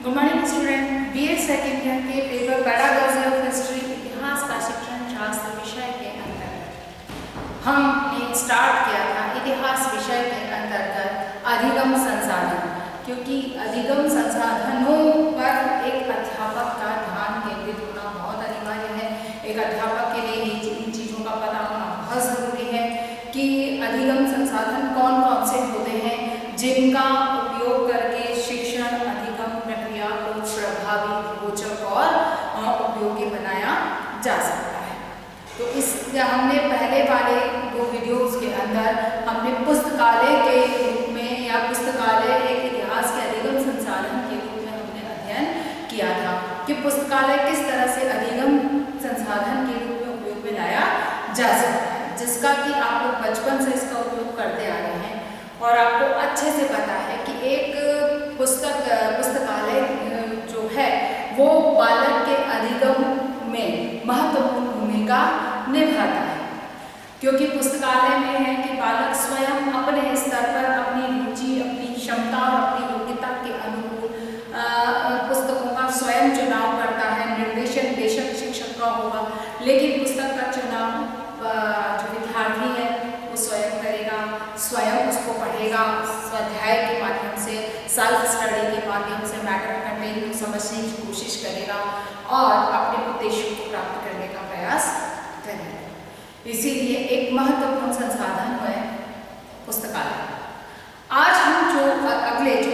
Good morning student. BEd second year के paper pedagogy of history इतिहास का शिक्षण शास्त्र विषय के अंतर्गत हमने स्टार्ट किया था इतिहास विषय के अंतर्गत अधिगम संसाधन, क्योंकि अधिगम संसाधनों पर एक अध्यापक का ध्यान केंद्रित होना बहुत अनिवार्य है। एक अध्यापक के लिए इन चीज़ों का पता होना बहुत ज़रूरी है कि अधिगम संसाधन कौन कौन से होते हैं जिनका उपयोग करके शिक्षण अधिगम प्रक्रिया को प्रभावी, रोचक और उपयोगी बनाया जा सकता है। तो इस हमने पहले वाले 2 वीडियोस के अंदर हमने पुस्तकालय के रूप में या पुस्तकालय एक इतिहास के अधिगम संसाधन के रूप में हमने अध्ययन किया था कि पुस्तकालय किस तरह से अधिगम संसाधन के रूप में उपयोग में लाया जा सकता है, जिसका कि आप लोग बचपन से इसका उपयोग करते आ रहे हैं और आपको अच्छे से पता है कि एक पुस्तकालय जो है वो बालक के अधिगम में महत्वपूर्ण भूमिका निभाता है, क्योंकि पुस्तकालय में है कि बालक स्वयं अपने स्तर पर अपनी रुचि, अपनी क्षमता और अपनी योग्यता के अनुकूल पुस्तकों का स्वयं चुनाव करता है। निर्देशन बेशक शिक्षक का होगा, लेकिन पुस्तक का चुनाव जो विद्यार्थी है वो स्वयं करेगा, स्वयं उसको पढ़ेगा, स्वाध्याय के माध्यम से, सेल्फ स्टडी के माध्यम से मैटर कंटेंट को समझने की कोशिश करेगा और अपने उद्देश्यों को प्राप्त करने का प्रयास करेगा। इसीलिए एक महत्वपूर्ण संसाधन है पुस्तकालय। आज हम जो अगले जो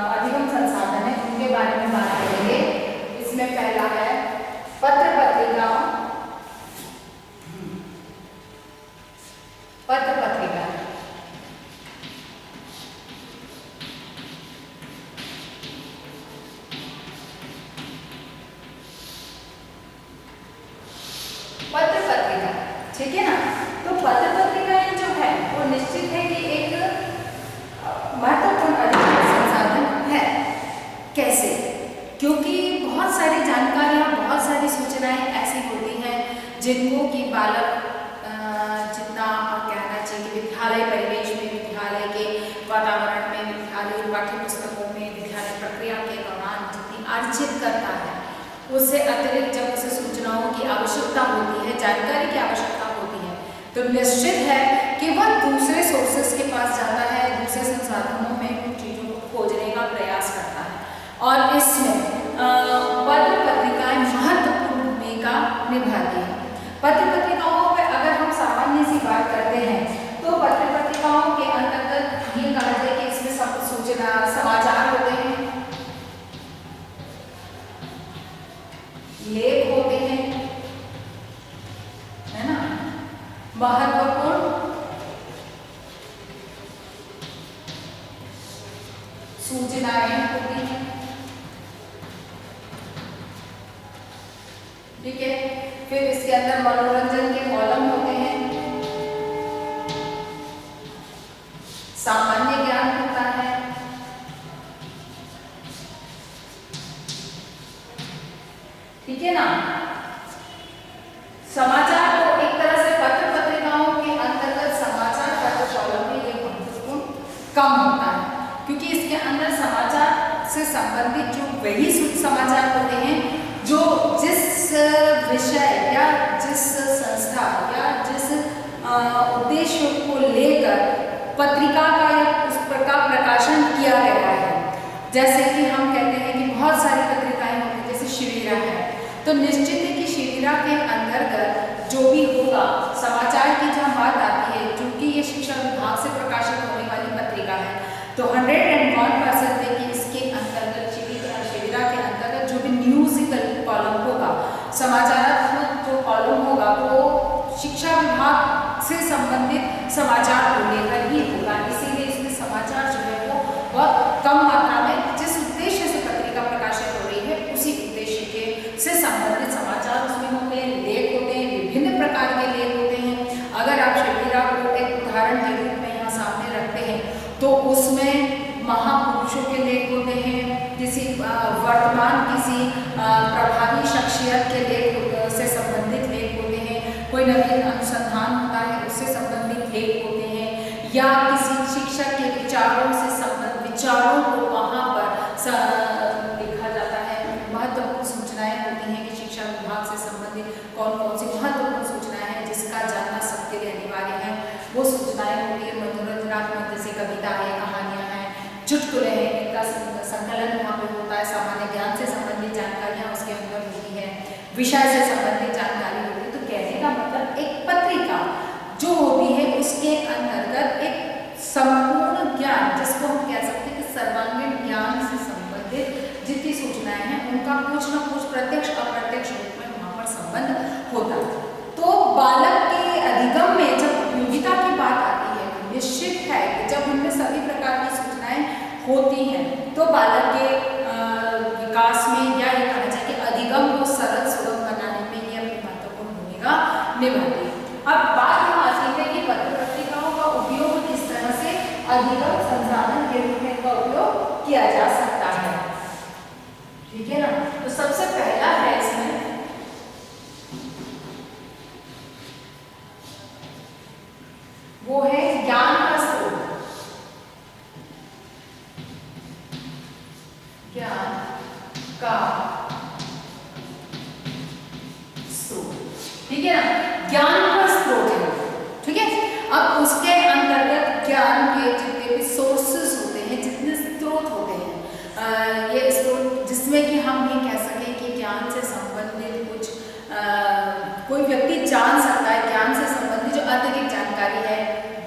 अधिगम संसाधन है उनके बारे में बात करेंगे। इसमें पहला है पत्र पत्रिका। पत्र पत्रिका ठीक है ना। तो पत्र पत्रिकाएं जो है वो निश्चित है कि एक महत्वपूर्ण अधिगम संसाधन है। कैसे? क्योंकि बहुत सारी जानकारियां, बहुत सारी सूचनाएं ऐसी होती हैं जिनको कि बालक जितना कहना चाहिए कि विद्यालय परिवेश में, विद्यालय के वातावरण में, विद्यालय पाठ्य पुस्तकों में, विद्यालय प्रक्रिया के दौरान जितनी अर्जित करता है उससे अतिरिक्त जब उसे सूचनाओं की आवश्यकता होती है, जानकारी की आवश्यकता होती है, तो निश्चित है कि वह दूसरे सोर्सेस के पास जाता है, दूसरे संसाधनों में उन चीज़ों को खोजने का प्रयास करता है। और इसमें पत्र पत्रिकाएं महत्वपूर्ण भूमिका निभाती हैं। पत्र पत्रिकाओं पर अगर हम सामान्य सी बात करते हैं तो पत्र पत्रिकाओं के अंतर्गत ये कहा जाए कि इसमें सब सूचना समाचार होते हैं, लेख होते हैं, है ना, महत्वपूर्ण सूचनाएं होती हैं, ठीक है। फिर इसके अंदर मनोरंजन के कॉलम होते हैं, सामान्य ज्ञान होता है, ठीक है ना। समाचार को एक तरह से पत्र पत्रिकाओं के अंतर्गत समाचार पत्र कॉलम में ये महत्वपूर्ण कम होता है, क्योंकि इसके अंदर समाचार से संबंधित जो वही समाचार होते हैं जो जिस विषय या जिस संस्था या जिस उद्देश्य को लेकर पत्रिका का या उस प्रकार प्रकाशन किया गया है। जैसे कि हम कहते हैं कि बहुत सारी पत्रिकाएं होती हैं, जैसे शिविरा है, तो निश्चित है कि शिविरा के अंतर्गत जो भी होगा समाचार की जहाँ बात आती है, चूंकि ये शिक्षा विभाग से प्रकाशित होने वाली पत्रिका है, तो 101% है कि इसके अंतर्गत शिविरा के अंतर्गत जो भी न्यूज़िकल कॉलम होगा, समाचारात्मक जो कॉलम होगा वो शिक्षा विभाग से संबंधित समाचार को लेकर ही होगा। इसीलिए इसमें समाचार जो है वो बहुत कम मात्रा में, जिस उद्देश्य से पत्रिका प्रकाशित हो रही है उसी उद्देश्य के से संबंधित समाचार उसमें होते हैं, लेख होते हैं, विभिन्न प्रकार के लेख होते हैं। अगर आप शिविरा को एक उदाहरण के रूप में यहाँ सामने रखते हैं तो उसमें महापुरुषों के लेख होते हैं, किसी वर्तमान किसी प्रभावी शख्सियत के लेख से संबंधित लेख होते हैं, कोई नवीन अनुसंधान होता है उससे संबंधित लेख होते हैं, या किसी शिक्षक के विचारों से संबंधित विचारों को वहाँ पर लिखा विषय से संबंधित जानकारी होती है। तो कहने का मतलब एक पत्रिका जो होती है उसके अंतर्गत एक संपूर्ण ज्ञान, जिसको हम कह सकते हैं कि सर्वांगीण ज्ञान से संबंधित जितनी सूचनाएं हैं उनका कुछ न कुछ प्रत्यक्ष अप्रत्यक्ष रूप में वहां पर संबंध होता है। तो बालक के अधिगम में जब उपयोगिता की बात आती है तो निश्चित है कि जब उनमें सभी प्रकार की सूचनाएं होती हैं तो बालक के विकास में या ये कहा जाए कि अधिगम को सरल सुगम बनाने में ये अपनी महत्वपूर्ण भूमिका निभाती है। अब बात यहाँ आती है कि पत्र पत्रिकाओं का उपयोग किस तरह से अधिगम संसाधन के रूप में का उपयोग किया जा सकता है, ठीक है ना। तो सबसे पहला है इसमें वो है ज्ञान का स्रोत, ज्ञान का स्रोत, ठीक है ना, ज्ञान का स्रोत है, ठीक है। अब उसके अंतर्गत ज्ञान के जितने भी सोर्सेस होते हैं, जितने स्रोत होते हैं, ये स्रोत जिसमें कि हम ये कह सकें कि ज्ञान से संबंधित कुछ कोई व्यक्ति जान सकता है, ज्ञान से संबंधित जो अतिरिक्त जानकारी है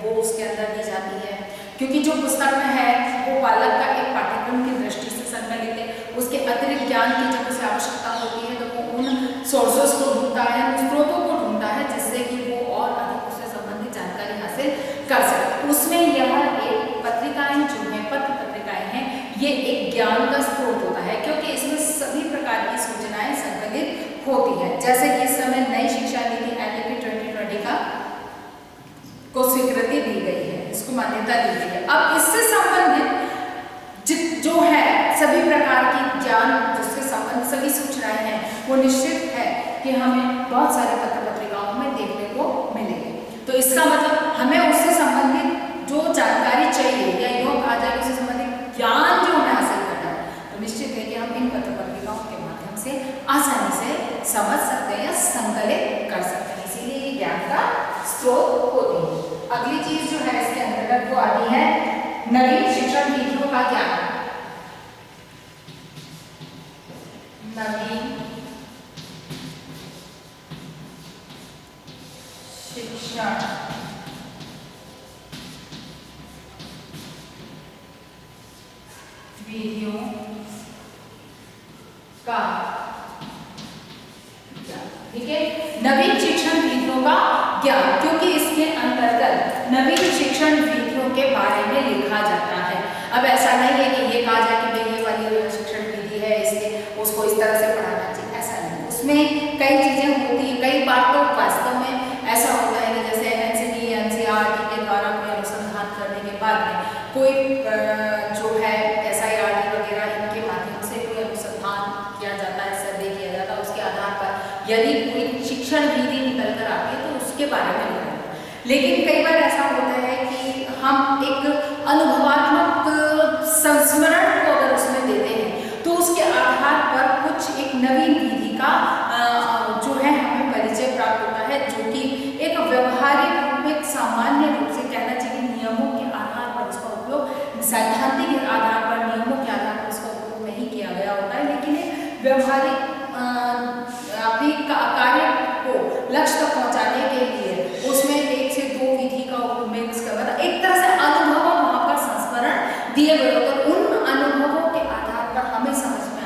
वो उसके अंदर दी जाती है, क्योंकि जो पुस्तक में है वो बालक का एक पाठ्यक्रम की दृष्टि से संकलित है। उसके अतिरिक्त ज्ञान की जब उसे आवश्यकता होती है तो वो उन सोर्सेस को ढूंढता है, उन स्रोतों को ढूंढता है जिससे कि वो और अधिक उससे संबंधित जानकारी हासिल कर सके। उसमें यह एक पत्रिकाएं जो है, पत्र पत्रिकाएं हैं, ये एक ज्ञान का स्रोत होता है क्योंकि इसमें सभी प्रकार की सूचनाएं संकलित होती है। जैसे कि इस समय नई शिक्षा नीति NEP 2020 का को स्वीकृति दी गई है, इसको मान्यता दी गई है। अब इससे संबंधित जो है सभी प्रकार की ज्ञान जिससे संबंधित सभी सूचनाएं हैं वो निश्चित है कि हमें बहुत सारे पत्र पत्रिकाओं में देखने को मिलेंगे। तो इसका मतलब हमें उससे संबंधित जो जानकारी चाहिए या यूँ कहा जाए उससे संबंधित ज्ञान जो हमें हासिल करना है तो निश्चित है कि हम इन पत्र पत्रिकाओं के माध्यम से आसानी से समझ सकते हैं या संकलित कर सकते हैं, इसीलिए ये ज्ञान का स्रोत होती है। अगली चीज जो है इसके अंतर्गत वो आती है नवीन शिक्षण नीतियों का ज्ञान। नवीन शिक्षण विधियों का ज्ञान, ठीक है। नवीन शिक्षण विधियों का ज्ञान, क्योंकि इसके अंतर्गत नवीन शिक्षण विधियों के बारे में लिखा जाता है। अब ऐसा नहीं है कि ये कहा जाए कि भाई ये वाली शिक्षण विधि है इसलिए उसको इस तरह से पढ़ाना चाहिए, ऐसा नहीं। उसमें कई चीजें होती है, कई बार तो वास्तव में ऐसा होता है कि जैसे NCT NCERT के द्वारा कोई अनुसंधान करने के बाद में कोई जो है SIRT वगैरह इनके माध्यम से कोई अनुसंधान किया जाता है, सर्वे किया जाता है, उसके आधार पर यदि कोई शिक्षण विधि निकल कर आती है तो उसके बारे में लिखा जाता है। लेकिन कई बार ऐसा होता है कि हम एक अनुभवात्मक संस्मरण को अगर उसमें देते हैं तो उसके आधार पर कुछ एक नवीन विधि का जो है हमें परिचय प्राप्त होता है, जो कि एक व्यवहारिक रूप में सामान्य रूप से कहना चाहिए नियमों के आधार पर उसका उपयोग, सैद्धांतिक आधार पर नियमों के आधार पर उसका उपयोग नहीं किया गया होता है, लेकिन एक व्यवहारिक अपनी कार्य को लक्ष्य तक पहुंचाने के लिए उसमें 1 से 2 विधि का उपयोग में एक तरह से अनुभव वहां पर संस्मरण दिए गए होते हैं। उन अनुभवों के आधार पर हमें समझ में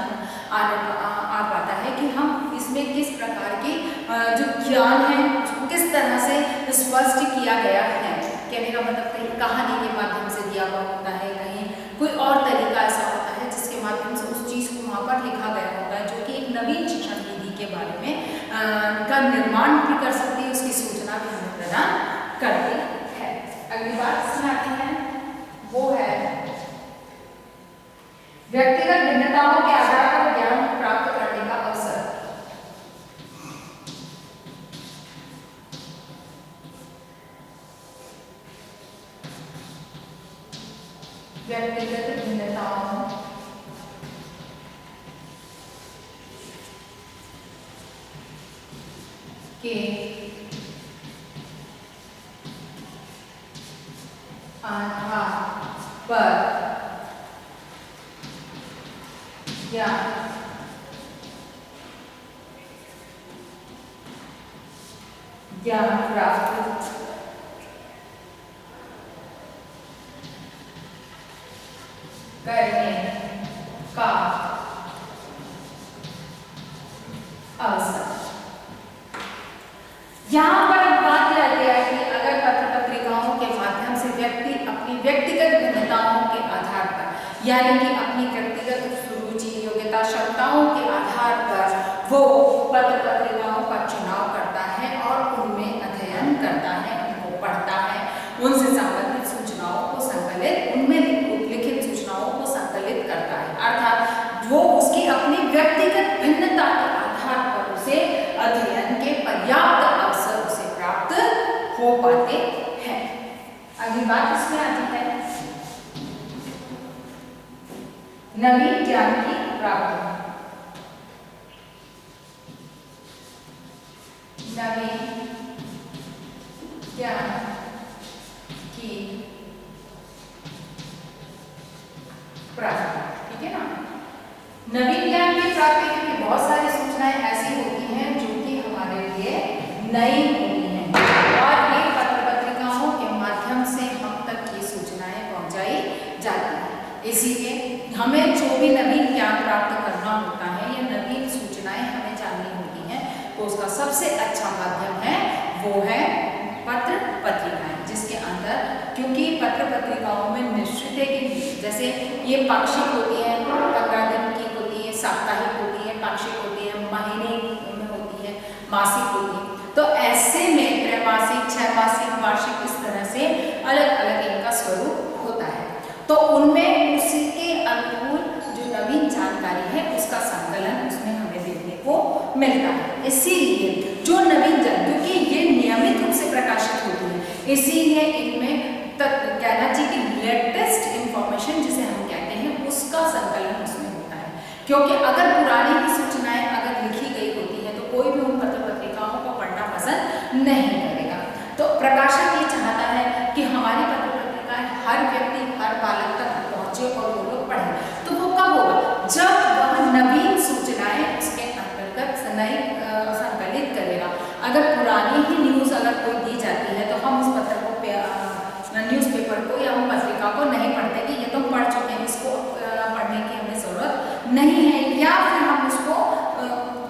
आ पाता है कि हम इसमें किस प्रकार की जो ज्ञान है उसको किस तरह से स्पष्ट किया गया है। कहने का मतलब कहीं कहानी के माध्यम से दिया हुआ होता है, कहीं कोई और तरीका ऐसा होता है जिसके माध्यम से उस चीज को वहां पर लिखा गया होता है, जो कि एक नवीन शिक्षण विधि के बारे में का निर्माण भी कर सकती है, उसकी सूचना भी हमें प्रदान करती है। अगली बात इसमें आती है वो है व्यक्तिगत भिन्नताओं के आधार पर ज्ञान प्राप्त करने का अवसर। व्यक्तिगत भिन्नताओं के आधार पर ज्ञान ज्ञान प्राप्त करने का अवसर। यहाँ पर बात यह आती है कि अगर पत्र पत्रिकाओं के माध्यम से व्यक्ति अपनी व्यक्तिगत भिन्नताओं के आधार पर यानी कि अपनी व्यक्तिगत रुचि योग्यता क्षमताओं के आधार पर वो पत्र पत्रिकाओं का चुनाव करता है और उनमें अध्ययन करता है, उनको पढ़ता है, उनसे संबंधित सूचनाओं को संकलित उनमें लिखित सूचनाओं को संकलित करता है, अर्थात वो उसकी अपनी व्यक्तिगत भिन्नता के आधार पर उसे अध्ययन के पर्याप्त अवसर उसे प्राप्त हो पाते हैं। अगली बात इसमें आती है नवीन ज्ञान की प्राप्ति। नवीन ज्ञान की प्राप्ति, ठीक है ना। नवीन ज्ञान की प्राप्ति क्योंकि बहुत सारी सूचनाएं ऐसी होती हैं जो कि हमारे लिए नई होती हैं और ये पत्र पत्रिकाओं के माध्यम से हम तक ये सूचनाएं पहुंचाई जाती हैं। इसीलिए हमें जो भी नवीन ज्ञान प्राप्त करना होता है या नवीन सूचनाएं हमें जाननी होती हैं तो उसका सबसे अच्छा माध्यम है वो है पत्र पत्रिकाएं, जिसके अंदर क्योंकि पत्र पत्रिकाओं में निश्चित है कि जैसे ये पाक्षिक होती है, 15 दिन की होती है, साप्ताहिक होती है, पाक्षिक होती है, महीने में होती है, मासिक होती है, तो ऐसे में त्रैमासिक, छहमासिक, वार्षिक इस तरह से अलग अलग इनका स्वरूप होता है। तो उनमें उसके अनुकूल जो नवीन जानकारी है उसका संकलन उसमें हमें देखने को मिलता है। इसीलिए जो नवीन क्योंकि ये नियमित रूप से प्रकाशित होती है, इसीलिए इनमें कहना चाहिए कि लेटेस्ट इंफॉर्मेशन जिसे हम कहते हैं उसका संकलन उसमें होता है। क्योंकि अगर पुरानी ही सूचनाएं अगर लिखी गई होती है तो कोई भी उन पत्र पत्रिकाओं को पढ़ना पसंद नहीं करेगा। तो प्रकाशक ये चाहता है कि हमारी पत्र पत्रिकाएं हर व्यक्ति हर बालक तक पहुंचे और वो लोग पढ़े। तो वो कब होगा? जब वह नवीन सूचनाएं उसके अंतर्गत संकलित करेगा। अगर पुरानी ही न्यूज़ अगर कोई दी जाती है तो हम उस पत्र को न्यूज़पेपर को या हम पत्रिका को नहीं पढ़ते कि ये तो पढ़ चुके हैं, इसको पढ़ने की हमें ज़रूरत नहीं है, या फिर हम उसको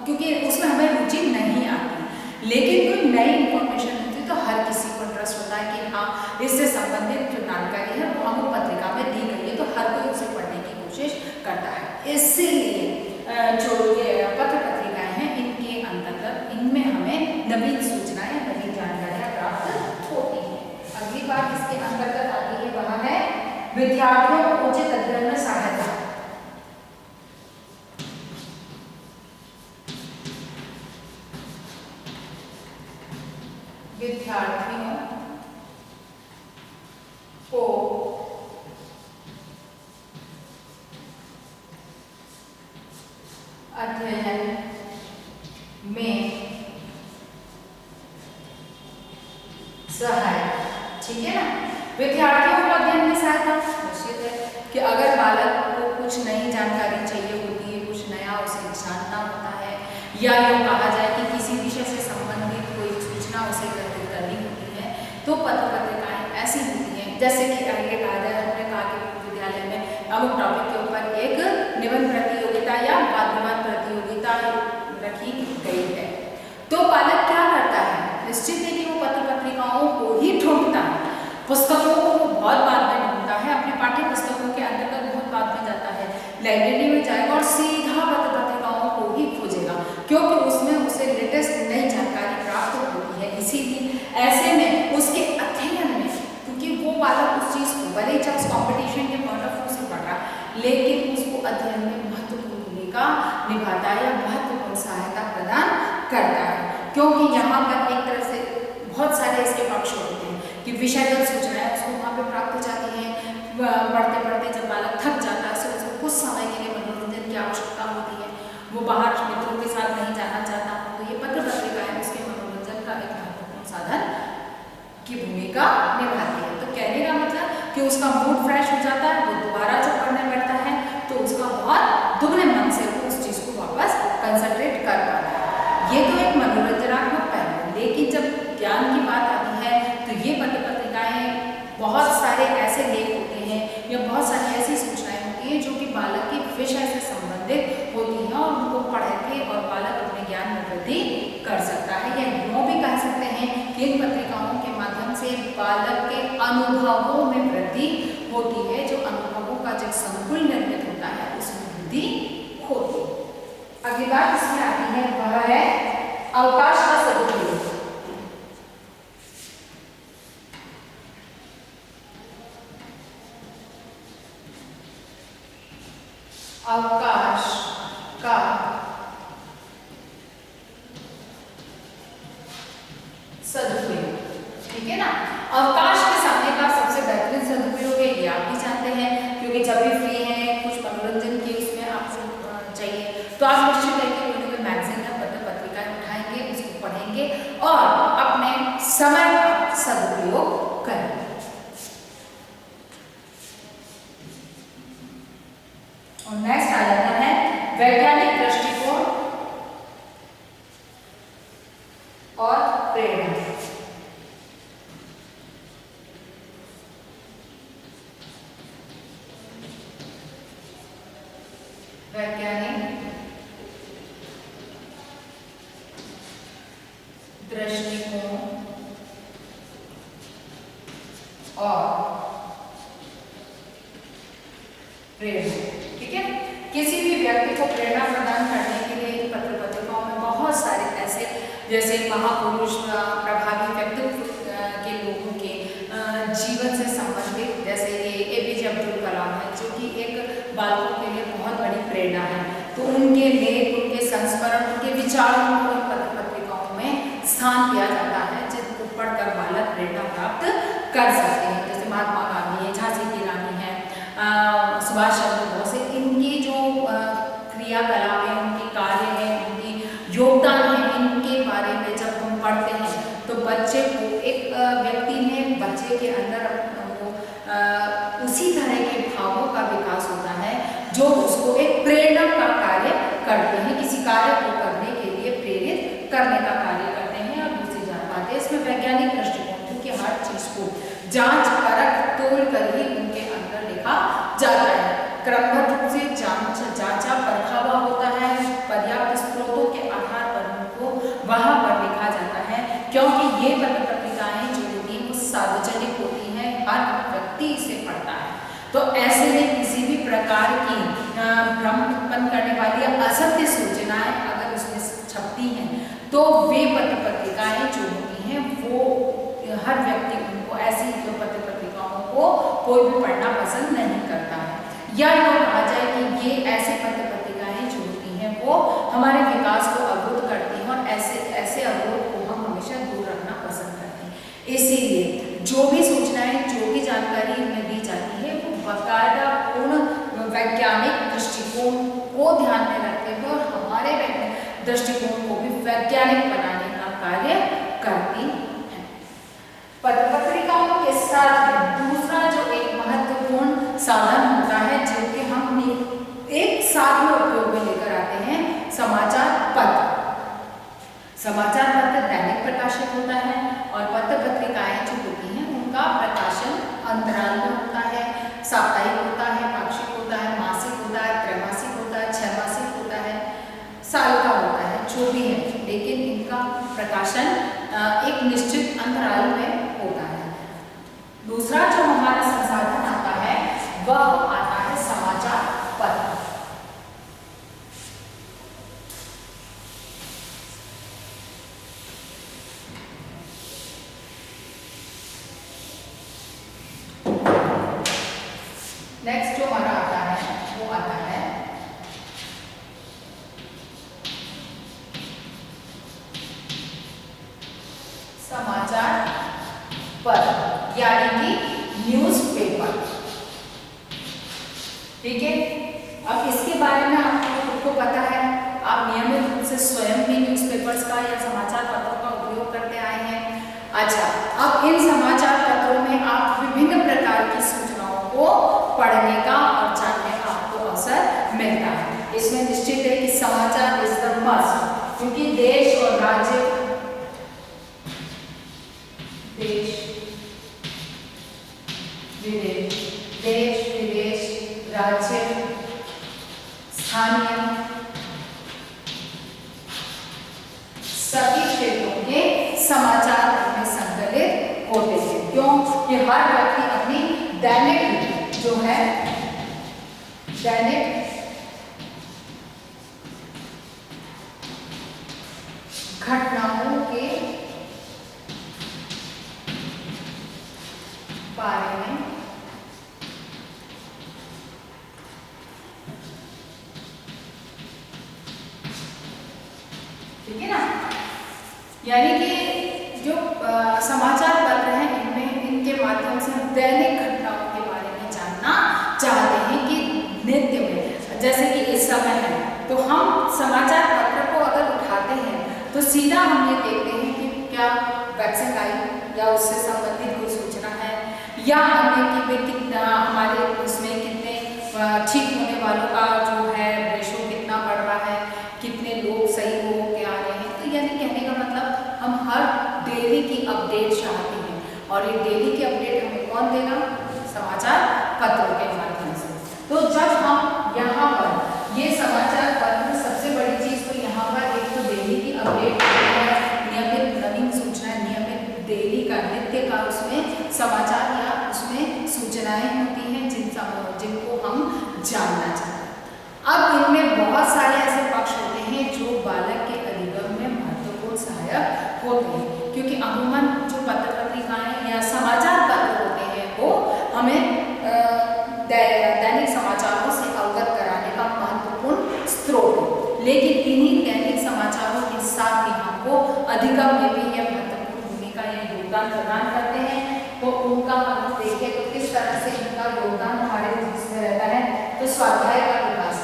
क्योंकि उसमें हमें रुचि नहीं आती। लेकिन कोई नई इंफॉर्मेशन होती है तो हर किसी को इंटरेस्ट होता है कि हाँ इससे संबंधित जो जानकारी है वो हम पत्रिका में दी गई है, तो हर कोई उसे पढ़ने की कोशिश करता है। इसीलिए जो ये पत्र पत्रिकाएं हैं इनके अंतर्गत इनमें हमें नवीन सूचनाएं नवीन जानकारियां प्राप्त होती हैं। अगली बात इसके अंतर्गत आती है वह है विद्यार्थियों को उचित अध्ययन में सहायता। विद्यार्थियों को अध्ययन में सहायता, ठीक है ना। विद्यार्थियों को अध्ययन में सहायता निश्चित है कि अगर बालक को कुछ नई जानकारी चाहिए होती है, कुछ नया उसे जानना होता है, या यूँ कहा जाए कि किसी विषय से संबंधित कोई सूचना उसे एकत्रित करनी होती है तो पत्र पत्रिकाएं ऐसी होती हैं जैसे कि आगे कहा जाए हमने कहा कि विद्यालय में अमुक टॉपिक के ऊपर एक निबंध प्रतियोगिता या वाद विवाद प्रतियोगिता रखी गई है, तो बालक क्या करता है? निश्चित है कि वो पत्र पत्रिकाओं को ही ढूंढता है, पुस्तकों को वो बहुत बाद में ढूंढता है, अपने पाठ्य पुस्तकों के अंतर्गत बहुत बाद में जाता है, लाइब्रेरी में जाएगा और सीधा पत्र पत्रिकाओं को ही खोजेगा क्योंकि उसमें उसे लेटेस्ट नई जानकारी प्राप्त होती है। इसीलिए ऐसे में उसके अध्ययन में क्योंकि वो बालक उस चीज़ को भले ही चाहे उस कॉम्पिटिशन के पॉइंट ऑफ व्यू से पढ़ रहा लेकिन उसको अध्ययन में महत्वपूर्ण भूमिका निभाता है या महत्वपूर्ण सहायता प्रदान करता है। क्योंकि यहाँ पर एक तरह से बहुत सारे इसके पक्ष होते हैं कि विषयगत सूचनाएं उसको वहाँ पे प्राप्त हो जाती हैं, पढ़ते पढ़ते जब बालक थक जाता है तो उसको कुछ समय के लिए मनोरंजन की आवश्यकता होती है, वो बाहर मित्रों के साथ नहीं जाना चाहता, तो ये पत्र पत्रिकाएं उसके मनोरंजन का एक महत्वपूर्ण साधन की भूमिका निभाती है। तो कहने का मतलब कि उसका मूड फ्रेश हो जाता है, वो दोबारा जब पढ़ने बैठता है तो उसका बहुत दुगने मन से वो उस चीज़ को वापस कंसंट्रेट कर पाता है। ये तो एक मनोरंजनात्मक पहलू, लेकिन जब ज्ञान की बात आती है तो ये पत्र पत्रिकाएं बहुत सारे ऐसे लेख होते हैं या बहुत सारी ऐसी सूचनाएं होती हैं जो कि बालक के विषय से संबंधित होती हैं और उनको पढ़ के और बालक अपने ज्ञान में वृद्धि कर सकता है। या यूँ भी कह सकते हैं कि इन पत्रिकाओं के माध्यम से बालक के अनुभवों में वृद्धि होती है, जो अनुभवों का जो संकुल निर्मित होता है उसमें वृद्धि होती है। अगली बात इसमें आती है वह है अवकाश का सदुपयोग। अवकाश का सदुपयोग, ठीक है ना। अवकाश के समय का सबसे बेहतरीन सदुपयोग है, ये आप भी जानते हैं, क्योंकि जब भी फ्री हैं कुछ मनोरंजन के उसमें आपको चाहिए तो आप निश्चित है कि कोई मैगजीन या पत्र पत्रिकाएं उठाएंगे, उसको पढ़ेंगे और अपने समय का सदुपयोग करेंगे। और नेक्स्ट आ जाता है वैज्ञानिक दृष्टिकोण और प्रेरणा। वैज्ञानिक दृष्टिकोण और प्रेरणा, ठीक है। किसी भी व्यक्ति को प्रेरणा प्रदान करने के लिए पत्र पत्रिकाओं में बहुत सारे ऐसे जैसे महापुरुष प्रभावी व्यक्तित्व के लोगों के जीवन से संबंधित, जैसे ये APJ अब्दुल कलाम है जो कि एक बालकों के लिए बहुत बड़ी प्रेरणा है, तो उनके लेख, उनके संस्मरण, उनके विचारों को पत्र पत्रिकाओं में स्थान दिया जाता है जिनको पढ़कर बालक प्रेरणा प्राप्त कर सकते हैं। जैसे महात्मा गांधी है, झांसी की रानी है, सुभाष चंद्र बोस है, इनकी जो क्रियाकलाप है, उनके कार्य है, उनकी योगदान है, इनके बारे में जब हम पढ़ते हैं तो बच्चे को एक व्यक्ति में बच्चे के अंदर उसी तरह के भावों का विकास होता है जो उसको एक प्रेरणा का कार्य करते हैं, किसी कार्य को करने के लिए प्रेरित करने का कार्य करते हैं। और दूसरी बात है इसमें वैज्ञानिक दृष्टिकोण, क्योंकि हर चीज को जांच परख तोल कर ही उनके अंदर लिखा जाता है, क्रमबद्ध रूप से जांचा परखा हुआ होता है, पर्याप्त स्रोतों के आधार पर उनको वहां पर लिखा जाता है, क्योंकि ये पत्र पत्रिकाएं जो होती हैं वो सार्वजनिक होती हैं, हर व्यक्ति इसे पढ़ता है। तो ऐसे में किसी भी प्रकार की भ्रम उत्पन्न करने वाली या असत्य सूचनाएं अगर उसमें छपती हैं तो वे पत्र पत्रिकाएं जो होती हैं वो हर व्यक्ति उनको ऐसी जो पत्र पत्रिकाओं को कोई भी पढ़ना पसंद नहीं करता है। या यूँ कहा जाए कि ये ऐसे पत्र पत्रिकाएं जो होती हैं वो हमारे विकास को अवरुद्ध करती हैं और ऐसे अवरोध को हम हमेशा दूर रखना पसंद करते हैं। इसीलिए जो भी सूचनाएं, जो भी जानकारी इनमें दी जाती है वो बाकायदा पूर्ण वैज्ञानिक दृष्टिकोण को ध्यान में रखते हुए और हमारे दृष्टिकोण को भी वैज्ञानिक बनाने का कार्य करती है। पत्र पत्रिकाओं के साथ दूसरा जो एक महत्वपूर्ण साधन होता है जो कि हम एक साथ में उपयोग में लेकर आते हैं, समाचार पत्र। समाचार पत्र दैनिक प्रकाशित होता है और पत्र पत्रिकाएं जो होती हैं उनका प्रकाशन अंतराल में होता है, साप्ताहिक होता है, पाक्षिक होता है, मासिक होता है, त्रैमासिक होता है, छहमासिक होता है, साल का होता है, जो भी है, लेकिन इनका प्रकाशन एक निश्चित अंतराल में होता है। दूसरा जो हमारा संसाधन आता है वह आता है समाचार पत्र। नेक्स्ट जो हमारा आता है वो आता है समाचार पत्र यानी कि न्यूज़पेपर, ठीक है। अब इसके बारे में आपको पता है, आप नियमित रूप से स्वयं भी न्यूज़पेपर्स का या समाचार पत्रों का उपयोग करते आए हैं। अच्छा, अब इन समाचार पत्रों में आप विभिन्न प्रकार की सूचनाओं को पढ़ने का और जानने का आपको अवसर मिलता है। इसमें निश्चित है कि समाचार इज द मस्ट, क्योंकि देश और राज्य सभी क्षेत्रों के समाचार में संकलित होते हैं। क्यों? कि हर व्यक्ति अपनी दैनिक जो है दैनिक घटनाओं के बारे में ठीक है ना, यानी कि जो समाचार पत्र हैं इनमें इनके माध्यम से हम दैनिक घटनाओं के बारे में जानना चाहते हैं कि नित्य में जैसे कि इस समय है तो हम समाचार पत्र को अगर उठाते हैं तो सीधा हम ये देखते हैं कि क्या वैक्सीन आई या उससे संबंधित कोई सूचना है या हमने कि वे कितना हमारे उसमें कितने ठीक होने वालों का जो है रेशो कितना बढ़ रहा है, कितने लोग सही हो के आ रहे हैं। तो यानी कहने का मतलब हम हर डेली की अपडेट चाहते हैं और ये डेली की अपडेट हमें कौन देगा? समाचार पत्रों के माध्यम से। तो जब हम यहाँ पर ये समाचार पत्र सबसे बड़ी चीज तो यहाँ पर एक तो डेली की अपडेट है, नियमित नवीन सूचना, नियमित डेली का नित्य का उसमें समाचार या उसमें सूचनाएं होती हैं जिनको हम जानना चाहते हैं। अब इनमें बहुत सारे ऐसे पक्ष होते हैं जो बालक के अधिगम में महत्वपूर्ण सहायक होते हैं, क्योंकि अमूमन जो पत्र पत्रिकाएं या समाचार पत्र होते हैं वो हमें दैनिक समाचारों से अवगत कराने का महत्वपूर्ण स्रोत है। लेकिन इन्हीं दैनिक समाचारों के साथ ही हमको अधिगम में भी यह महत्वपूर्ण भूमिका या योगदान प्रदान करते हैं। तो उनका हम देखें तो किस तरह से उनका योगदान हमारे जिसमें रहता है, तो स्वाध्याय का विकास,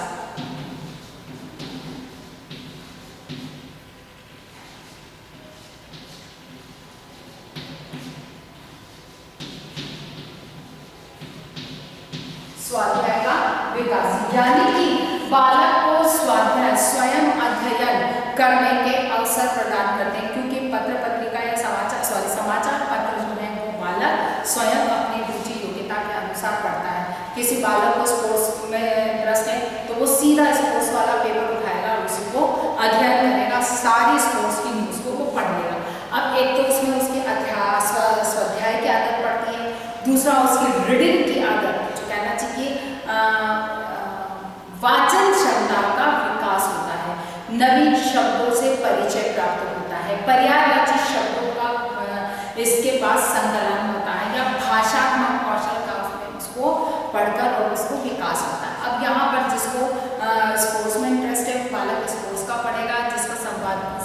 स्वाध्याय का विकास यानी कि बालक को स्वाध्याय स्वयं अध्ययन करने के अवसर प्रदान करते हैं, क्योंकि पत्र पत्रिका या समाचार पत्र जो है वो बालक स्वयं अपनी रुचि योग्यता के अनुसार पढ़ता है। किसी बालक को स्पोर्ट्स में इंटरेस्ट है तो वो सीधा स्पोर्ट्स वाला पेपर उठाएगा और उसी को अध्ययन करेगा, सारी स्पोर्ट्स की न्यूज़ को वो पढ़ लेगा। अब एक तो उसमें उसकी स्वाध्याय की आदत पड़ती है, दूसरा उसकी रीडिंग की आदत, जो कहना चाहिए वाचन क्षमता का विकास होता है, नवीन शब्दों से परिचय प्राप्त होता है, पर्यायवाची शब्दों का इसके पास संकलन होता है या भाषात्मक कौशल का उसको पढ़कर और उसको विकास होता है। अब यहाँ पर जिसको स्पोर्ट्स में इंटरेस्ट है बालक स्पोर्ट्स का पढ़ेगा, जिसको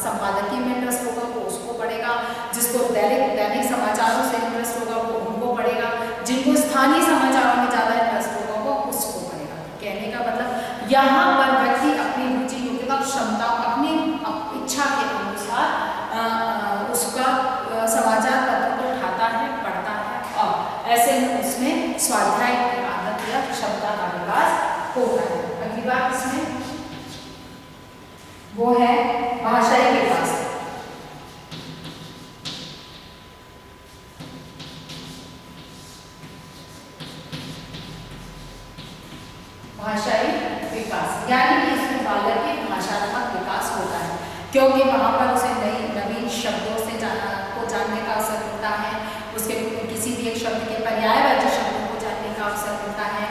संपादकीय में इंटरेस्ट होगा वो उसको पढ़ेगा, जिसको दैनिक समाचारों से इंटरेस्ट होगा वो उनको पढ़ेगा, जिनको स्थानीय समाचारों में ज़्यादा इंटरेस्ट होगा वो उसको पढ़ेगा। कहने का मतलब यहाँ पर व्यक्ति अपनी रुचि योग्यता क्षमता अपनी इच्छा के अनुसार उसका समाचार पत्र को उठाता है, पढ़ता है और ऐसे में उसमें स्वाध्याय की आदत या क्षमता का विकास होता है। अगली बात इसमें वो है भाषाई विकास। भाषाई विकास यानी कि इसमें बालक के भाषात्मक विकास होता है, क्योंकि वहाँ पर उसे नवीन शब्दों से जानने का अवसर मिलता है, उसके किसी भी एक शब्द के पर्यायवाची शब्दों को जानने का अवसर मिलता है,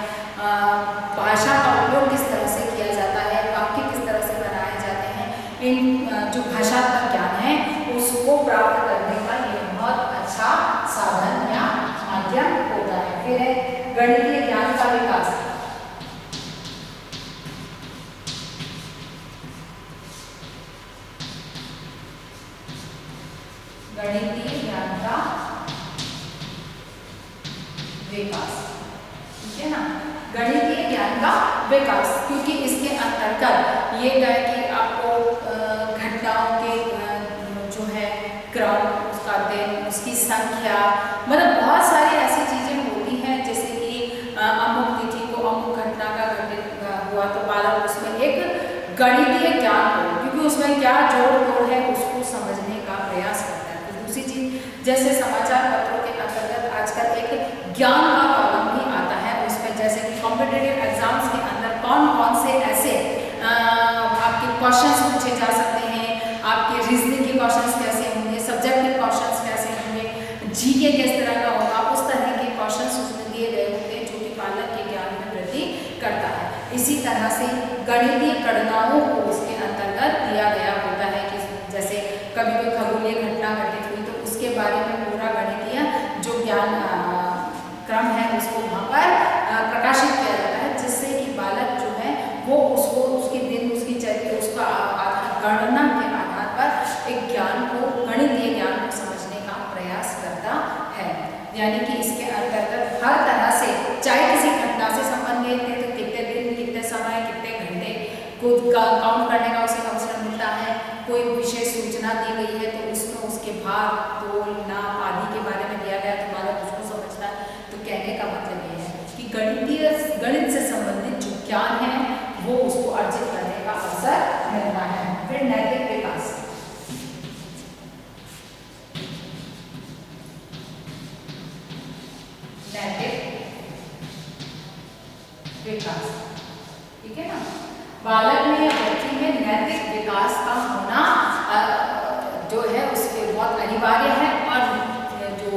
भाषा का उपयोग किस तरह से किया जाता है, वाक्य किस तरह से बनाए जाते हैं, इन जो भाषात्मक ज्ञान है उसको प्राप्त करने का ये बहुत अच्छा साधन या माध्यम होता है। फिर है गणितीय ज्ञान का विकास। गणितीय ज्ञान का विकास, ठीक है ना, गणितीय ज्ञान का विकास, क्योंकि इसके अंतर्गत ये है कि आपको घटनाओं के जो है क्रम, उसका दिन, उसकी संख्या, मतलब बहुत सारी ऐसी चीजें होती हैं, जैसे कि अमुक तिथि को अमुक घटना का घटित हुआ तो बालक उसमें एक गणितीय ज्ञान हो, क्योंकि उसमें क्या जोड़ तोड़ है उसको समझने का प्रयास करता है। तो दूसरी चीज जैसे समाचार पत्रों के अंतर्गत आजकल एक ज्ञान का कॉलम भी आता है, उसमें जैसे कि कॉम्पिटिटिव एग्जाम्स के अंदर कौन कौन से ऐसे क्वेश्चंस पूछे जा सकते हैं, आपके रीजनिंग के क्वेश्चंस कैसे होंगे, सब्जेक्टिव क्वेश्चंस कैसे होंगे, जीके किस तरह का होगा, उस तरह के क्वेश्चंस उसमें दिए गए होते हैं जो कि बालक के ज्ञान में वृद्धि करता है। इसी तरह से गणितीय गणनाओं को उसके अंतर्गत दिया गया होता है कि जैसे कभी कोई खगोलीय घटना घटित हुई तो उसके बारे में पूरा गणितीय जो ज्ञान क्रम है उसको वहाँ पर प्रकाशित किया जाता है, जिससे कि बालक जो है वो उसको उसके दिन उसकी चर्या उसका गणना के आधार पर एक ज्ञान को गणितीय ज्ञान को समझने का प्रयास करता है। यानी कि इसके अंतर्गत हर तरह से चाहे किसी घटना से संबंधित है तो कितने दिन, कितने समय, कितने घंटे को काउंट करने का उसे अवसर मिलता है, कोई विशेष सूचना दी गई है तो उसमें उसके भाग, तोल, नाप आदि के बारे में दिया गया तो बालक उसको समझता है। तो कहने का मतलब ये है कि गणित से संबंधित जो ज्ञान है वो उसको अर्जित करने का अवसर मिलता है। फिर नैतिक विकास, ठीक है ना। बालक में या बच्ची में नैतिक विकास का होना जो है उसके बहुत अनिवार्य है, और जो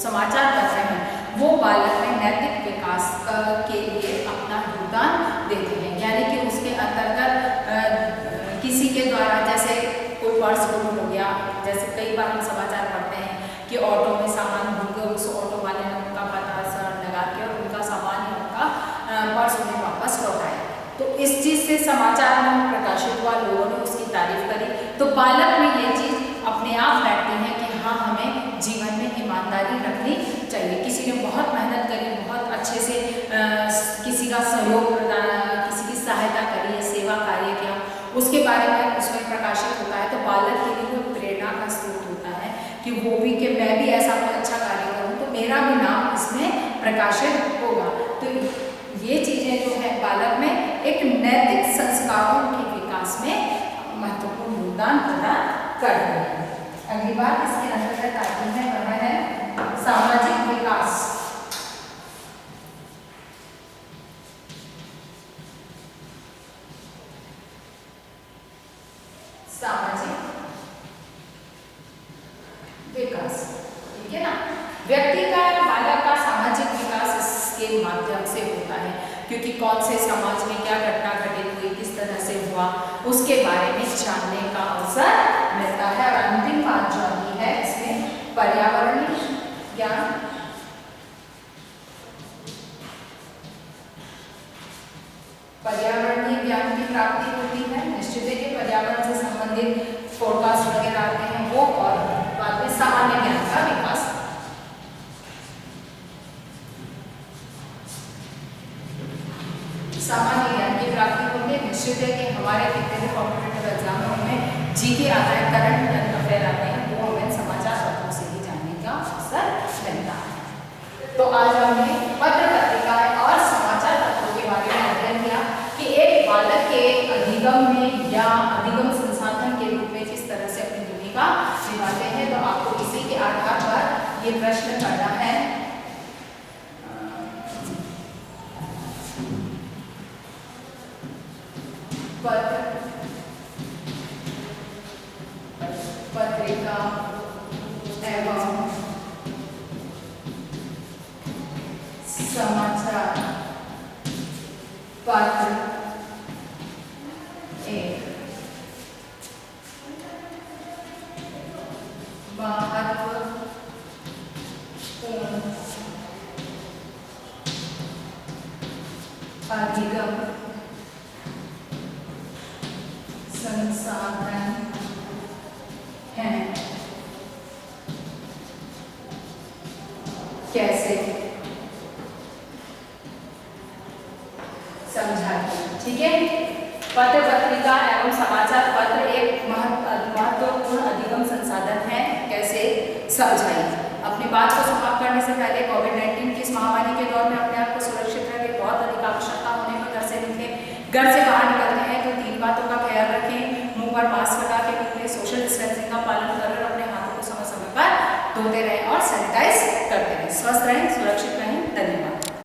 समाचार पत्र हैं वो बालक में नैतिक विकास के लिए अपना योगदान देते हैं। यानी कि उसके अंतर्गत किसी के द्वारा जैसे कोई पर्स गुम हो गया, जैसे कई बार हम समाचार पढ़ते हैं कि ऑटो में सामान भूल गए, उस ऑटो वाले ने उनका पता सर लगा के और उनका सामान या उनका पर्स उन्हें वापस लौटाया, तो इस चीज़ से समाचार में प्रकाशित हुआ, लोगों ने उसकी तारीफ करी, तो बालक में ये चीज़ अपने आप बैठती है कि हाँ हमें जीवन में ईमानदारी रखनी चाहिए। किसी ने बहुत मेहनत करी, बहुत अच्छे से किसी का सहयोग प्रदान, किसी की सहायता करी, सेवा कार्य किया, उसके बारे में उसमें प्रकाशित होता है, तो बालक के लिए वो प्रेरणा का स्रोत होता है कि वो भी कि मैं भी ऐसा कोई अच्छा कार्य करूँ तो मेरा भी नाम इसमें प्रकाशित होगा। तो ये चीज़ें जो है बालक में एक नैतिक संस्कारों के विकास में महत्वपूर्ण योगदान प्रदान करते हैं। अगली बात इसके अंतर्गत आती है वह है सामाजिक विकास। सामाजिक विकास, ठीक है ना। व्यक्ति का बालक का सामाजिक विकास इसके माध्यम से होता है, क्योंकि कौन से समाज में क्या घटना घटित हुई, किस तरह से हुआ, उसके बारे में जानने का अवसर मिलता है। और अंतिम बात जो आती है इसमें पर्यावरणीय ज्ञान, पर्यावरणीय ज्ञान की प्राप्ति होती है। निश्चित है कि पर्यावरण से संबंधित फोरकास्ट वगैरह आते हैं वो, और बाद में सामान्य ज्ञान का विकास। सामान्य ज्ञान की प्राप्ति होती है। निश्चित है कि हमारे कितने भी कॉम्पिटेटिव एग्जाम में जीके आता है, करंट अफेयर आते हैं, वो हमें समाचार पत्रों से ही जानने का अवसर मिलता है। तो आज हमने पत्र पत्रिकाएं और समाचार पत्रों के बारे में अध्ययन किया कि एक बालक के अधिगम में या अधिगम संसाधन के रूप में किस तरह से अपनी भूमिका निभाते हैं। तो आपको इसी के आधार पर ये प्रश्न करना है। पत्रिका एवं समाचार पत्र एक महत्वपूर्ण अधिगम संसाधन है। कैसे समझाते, ठीक है। पत्र पत्रिका एवं समाचार पत्र एक महत्वपूर्ण अधिगम संसाधन है, कैसे समझाइए। अपनी बात को समाप्त करने से पहले कोविड-19 की इस महामारी के दौर में अपने आप को सुरक्षित रखें। बहुत अधिक आवश्यकता होने पर घर से निकलें, घर से बाहर निकलते हैं तो 3 बातों का ख्याल रखें। मुंह पर मास्क लगा के निकलें, सोशल डिस्टेंसिंग का पालन करें, अपने हाथों को समय समय पर धोते रहें और सैनिटाइज करते रहें। स्वस्थ रहें, सुरक्षित रहें।